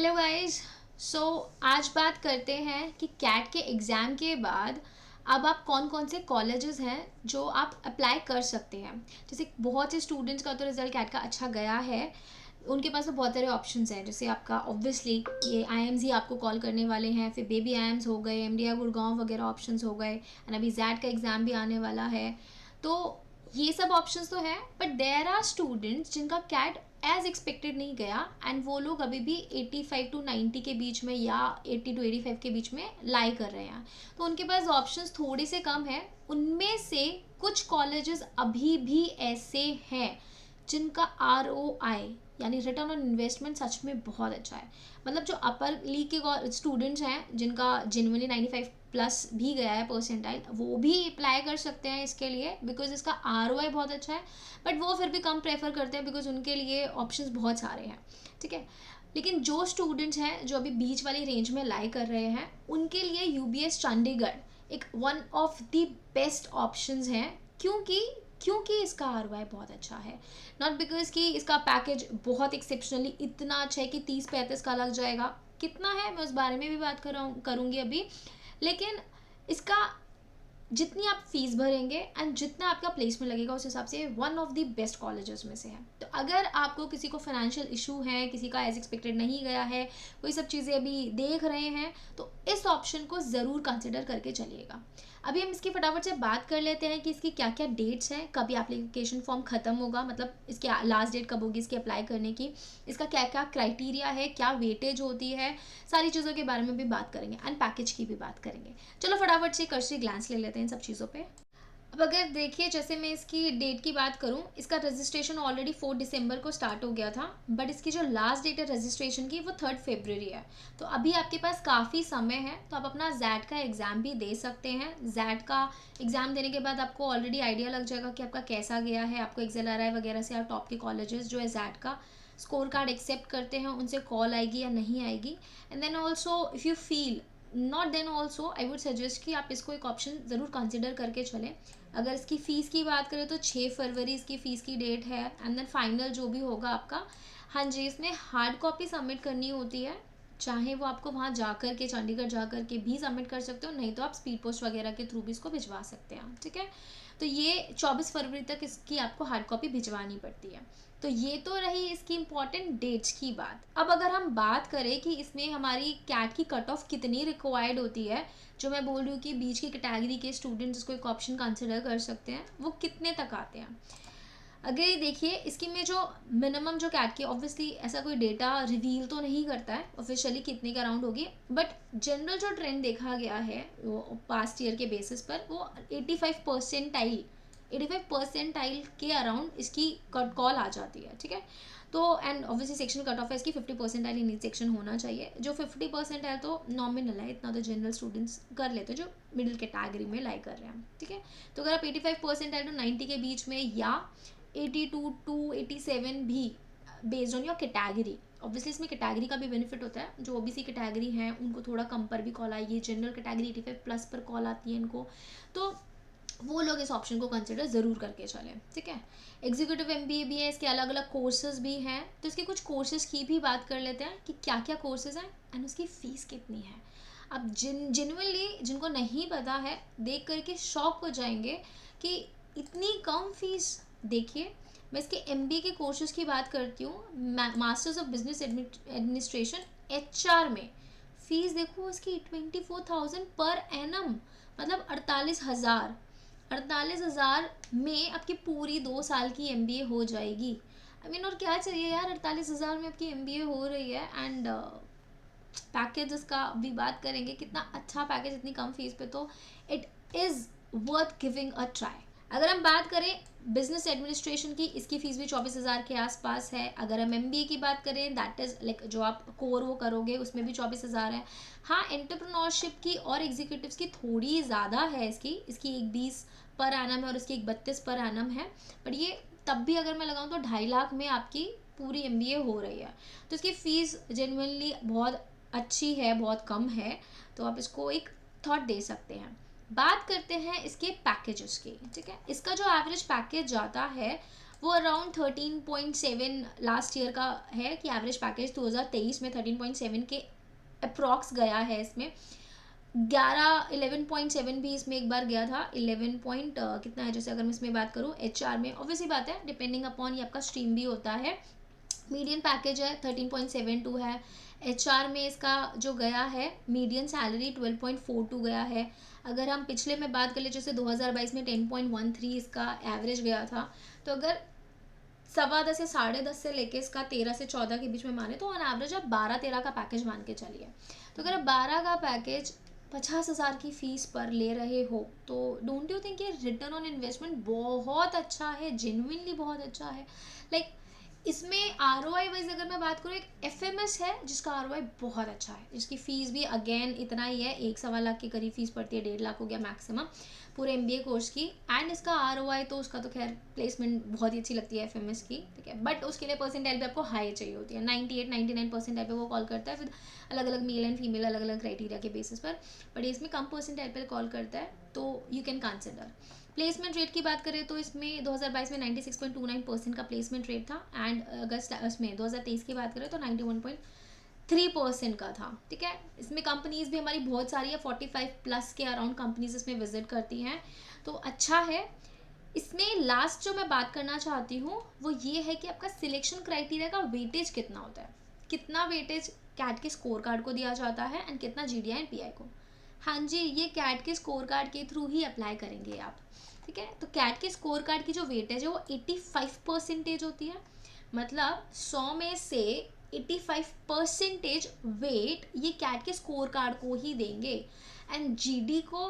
Hello guys. सो आज बात करते हैं कि कैट के एग्ज़ाम के बाद अब आप कौन कौन से कॉलेजेस हैं जो आप अप्लाई कर सकते हैं। जैसे बहुत से स्टूडेंट्स का तो रिजल्ट कैट का अच्छा गया है, उनके पास तो बहुत सारे ऑप्शंस हैं। जैसे आपका ऑब्वियसली ये आईएम्स ही आपको कॉल करने वाले हैं, फिर बेबी आईएम्स हो गए, एमडीआई गुड़गांव वगैरह ऑप्शंस हो गए, एंड अभी जैट का एग्ज़ाम भी आने वाला है। तो ये सब ऑप्शंस तो हैं, बट देयर आर स्टूडेंट्स जिनका कैट एज एक्सपेक्टेड नहीं गया एंड वो लोग अभी भी 85 टू 90 के बीच में या 80 टू 85 के बीच में लाई कर रहे हैं। तो उनके पास ऑप्शंस थोड़े से कम हैं। उनमें से कुछ कॉलेजेस अभी भी ऐसे हैं जिनका ROI यानी रिटर्न ऑन इन्वेस्टमेंट सच में बहुत अच्छा है। मतलब जो अपर लीग के स्टूडेंट्स हैं जिनका जेन्युइनली 95 प्लस भी गया है परसेंटाइल, वो भी अप्लाई कर सकते हैं इसके लिए, बिकॉज इसका ROI बहुत अच्छा है। बट वो फिर भी कम प्रेफर करते हैं बिकॉज उनके लिए ऑप्शंस बहुत सारे हैं। ठीक है, लेकिन जो स्टूडेंट्स हैं जो अभी बीच वाली रेंज में लाई कर रहे हैं, उनके लिए UBS चंडीगढ़ एक one of the best options हैं। क्योंकि क्योंकि इसका ROI बहुत अच्छा है, नॉट बिकॉज कि इसका पैकेज बहुत एक्सेप्शनली इतना अच्छा है कि 30-35 का लग जाएगा। कितना है मैं उस बारे में भी बात करूँगी अभी। लेकिन इसका जितनी आप फीस भरेंगे एंड जितना आपका प्लेसमेंट लगेगा उस हिसाब से one of the best colleges में से है। तो अगर आपको किसी को फाइनेंशियल इशू है, किसी का एज एक्सपेक्टेड नहीं गया है, कोई सब चीज़ें अभी देख रहे हैं, तो इस ऑप्शन को ज़रूर कंसिडर करके चलिएगा। अभी हम इसकी फटाफट से बात कर लेते हैं कि इसकी क्या क्या डेट्स हैं, कब ये एप्लीकेशन फॉर्म ख़त्म होगा, मतलब इसकी लास्ट डेट कब होगी इसकी अप्लाई करने की, इसका क्या क्या क्राइटेरिया है, क्या वेटेज होती है, सारी चीज़ों के बारे में भी बात करेंगे एंड पैकेज की भी बात करेंगे। चलो फटाफट से कर्सरी ग्लांस ले लेते हैं इन सब चीज़ों पे। अब अगर देखिए, जैसे मैं इसकी डेट की बात करूं, इसका रजिस्ट्रेशन ऑलरेडी 4 दिसंबर को स्टार्ट हो गया था, बट इसकी जो लास्ट डेट है रजिस्ट्रेशन की वो 3 फरवरी है। तो अभी आपके पास काफ़ी समय है, तो आप अपना जैट का एग्ज़ाम भी दे सकते हैं। जैट का एग्ज़ाम देने के बाद आपको ऑलरेडी आइडिया लग जाएगा कि आपका कैसा गया है। आपको XLRI वगैरह से आप टॉप के कॉलेजेस जो है जैट का स्कोर कार्ड एक्सेप्ट करते हैं उनसे कॉल आएगी या नहीं आएगी। And then also if you feel not, then also I would suggest कि आप इसको एक ऑप्शन ज़रूर कंसिडर करके चलें। अगर इसकी फ़ीस की बात करें तो 6 फरवरी इसकी फ़ीस की डेट है, एंड देन फाइनल जो भी होगा आपका, हाँ जी, इसमें हार्ड कॉपी सबमिट करनी होती है। चाहे वो आपको वहाँ जा कर के, चंडीगढ़ जा कर के भी सबमिट कर सकते हो, नहीं तो आप स्पीड पोस्ट वगैरह के थ्रू भी इसको भिजवा सकते हैं। ठीक है, तो ये 24 फरवरी तक इसकी आपको हार्ड कॉपी भिजवानी पड़ती है। तो ये तो रही इसकी इंपॉर्टेंट डेट्स की बात। अब अगर हम बात करें कि इसमें हमारी कैट की कट ऑफ कितनी रिक्वायर्ड होती है, जो मैं बोल रही हूँ कि बीच की कैटेगरी के स्टूडेंट्स इसको एक ऑप्शन कंसिडर कर सकते हैं, वो कितने तक आते हैं। अगर देखिए इसकी में जो मिनिमम जो कैट की, ऑब्वियसली ऐसा कोई डेटा रिवील तो नहीं करता है ऑफिशियली कितने का अराउंड होगी, बट जनरल जो ट्रेंड देखा गया है वो पास्ट ईयर के बेसिस पर, वो 85% के अराउंड इसकी कट कॉल आ जाती है। ठीक है, तो and obviously section cut off है इसकी 50% इन ईच सेक्शन होना चाहिए। जो 50% है तो नॉमिनल है, इतना तो जनरल स्टूडेंट्स कर लेते हैं जो मिडिल कैटेगरी में लाई कर रहे हैं। ठीक है, तो अगर आप 85% है तो 90 के बीच में, या 82 टू 87 भी, based on your category. Obviously इसमें कैटेगरी का भी बेनिफिट होता है, जो OBC कैटेगरी है उनको थोड़ा कम पर भी कॉल आएगी, जनरल कैटेगरी 85 प्लस पर कॉल आती है इनको, तो वो लोग इस ऑप्शन को कंसिडर ज़रूर करके चलें। ठीक है, एग्जीक्यूटिव MBA भी है, इसके अलग अलग कोर्सेज भी हैं, तो इसके कुछ कोर्सेज की भी बात कर लेते हैं कि क्या क्या कोर्सेज हैं एंड उसकी फ़ीस कितनी है। अब जिनवनली जिनको नहीं पता है, देख करके शॉक हो जाएंगे कि इतनी कम फीस। देखिए, मैं इसके MBA के कोर्सेज की बात करती हूँ। Masters of business administration HR में फ़ीस देखो इसकी 24,000 पर एनम, मतलब 48,000 में आपकी पूरी 2 साल की MBA हो जाएगी। आई मीन और क्या चाहिए यार, 48,000 में आपकी MBA हो रही है। एंड पैकेजेस का भी बात करेंगे, कितना अच्छा पैकेज इतनी कम फीस पे, तो it is worth giving a try. अगर हम बात करें बिजनेस एडमिनिस्ट्रेशन की, इसकी फीस भी 24,000 के आसपास है। अगर हम MBA की बात करें, दैट इज़ लाइक जो आप कोर वो करोगे उसमें भी 24,000 है। हाँ, एंटरप्रेन्योरशिप की और एग्जीक्यूटिव्स की थोड़ी ज़्यादा है, इसकी एक 20 पर एनम है और इसकी एक 32 पर एनम है, बट ये तब भी अगर मैं लगाऊँ तो 2.5 लाख में आपकी पूरी MBA हो रही है। तो इसकी फ़ीस जेन्युइनली बहुत अच्छी है, बहुत कम है, तो आप इसको एक थॉट दे सकते हैं। बात करते हैं इसके पैकेजेस की। ठीक है, इसका जो एवरेज पैकेज जाता है वो अराउंड 13.7 लास्ट ईयर का है कि एवरेज पैकेज 2023 में 13.7 के अप्रॉक्स गया है। इसमें 11 11.7 भी इसमें एक बार गया था। 11 पॉइंट कितना है, जैसे अगर मैं इसमें बात करूँ HR में, ऑब्वियसली बात है डिपेंडिंग अपॉन ये आपका स्ट्रीम भी होता है। मीडियन पैकेज है 13.72 है। HR में इसका जो गया है मीडियन सैलरी 12.42 गया है। अगर हम पिछले में बात कर ले, जैसे 2022 में 10.13 इसका एवरेज गया था, तो अगर 10.15 या 10.5 से लेके इसका 13 से 14 के बीच में माने तो ऑन एवरेज आप 12-13 का पैकेज मान के चलिए। तो अगर 12 का पैकेज 50,000 की फीस पर ले रहे हो तो डोंट यू थिंक ये रिटर्न ऑन इन्वेस्टमेंट बहुत अच्छा है, जेन्युइनली बहुत अच्छा है। लाइक इसमें ROI वाइज अगर मैं बात करूँ, एक FMS है जिसका ROI बहुत अच्छा है, जिसकी फ़ीस भी अगेन इतना ही है, 1-1.25 लाख के करीब फीस पड़ती है, 1.5 लाख हो गया मैक्सिमम पूरे MBA कोर्स की। एंड इसका ROI तो उसका तो खैर प्लेसमेंट बहुत ही अच्छी लगती है FMS की, ठीक है, बट उसके लिए परसेंटाइल भी आपको हाई चाहिए होती है। 98-99 परसेंटाइल पे वो कॉल करता है, फिर अलग अलग मेल एंड फीमेल अलग अलग क्राइटेरिया के बेसिस पर, बट इसमें कम परसेंटाइल पे कॉल करता है तो you can consider. Placement rate की बात करें तो इसमें 2022 में 96.29% का प्लेसमेंट रेट था। एंड अगस्त इसमें 2023 की बात करें तो 91.3% का था, ठीक है। इसमें कंपनीज भी हमारी बहुत सारी है, 45+ के अराउंड कंपनीज इसमें विजिट करती हैं, तो अच्छा है। इसमें लास्ट जो मैं बात करना चाहती हूँ वो ये है कि आपका सिलेक्शन क्राइटेरिया का वेटेज कितना होता है, कितना वेटेज कैट के स्कोर कार्ड को दिया जाता है एंड कितना GDI एंड PI को। हाँ जी, ये कैट के स्कोर कार्ड के थ्रू ही अप्लाई करेंगे आप, ठीक है। तो कैट के स्कोर कार्ड की जो वेटेज है वो 85% होती है, मतलब 100 में से 85% वेट ये कैट के स्कोर कार्ड को ही देंगे। एंड GD को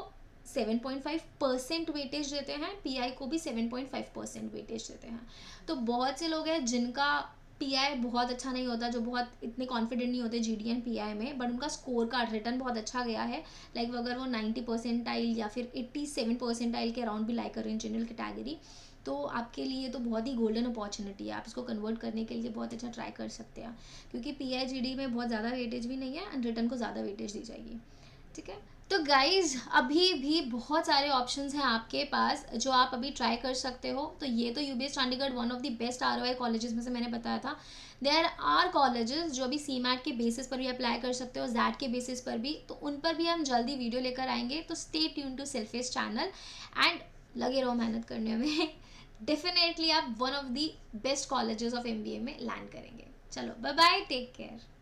7.5% वेटेज देते हैं, PI को भी 7.5% वेटेज देते हैं। तो बहुत से लोग हैं जिनका PI बहुत अच्छा नहीं होता, जो बहुत इतने कॉन्फिडेंट नहीं होते GD एंड PI में, बट उनका स्कोर कार्ड रिटर्न बहुत अच्छा गया है। लाइक अगर वो 90 परसेंटाइल या फिर 87 परसेंटाइल के अराउंड भी लाइक कर रहे हैं जनरल कैटेगरी, तो आपके लिए तो बहुत ही गोल्डन अपॉर्चुनिटी है, आप इसको कन्वर्ट करने के लिए बहुत अच्छा ट्राई कर सकते हैं, क्योंकि PI GD में बहुत ज़्यादा वेटेज भी नहीं है एंड रिटर्न को ज़्यादा वेटेज दी जाएगी, ठीक है। तो गाइज अभी भी बहुत सारे ऑप्शंस हैं आपके पास जो आप अभी ट्राई कर सकते हो। तो ये तो UBS Chandigarh one of the best ROI colleges में से मैंने बताया था। देयर आर कॉलेजेस जो अभी CMAT के बेसिस पर भी अप्लाई कर सकते हो, ZAT के बेसिस पर भी, तो उन पर भी हम जल्दी वीडियो लेकर आएंगे। तो stay tune to Selfless channel and लगे रहो मेहनत करने में। डेफिनेटली आप one of the best colleges of MBA में लैंड करेंगे। चलो बाय बाय, टेक केयर।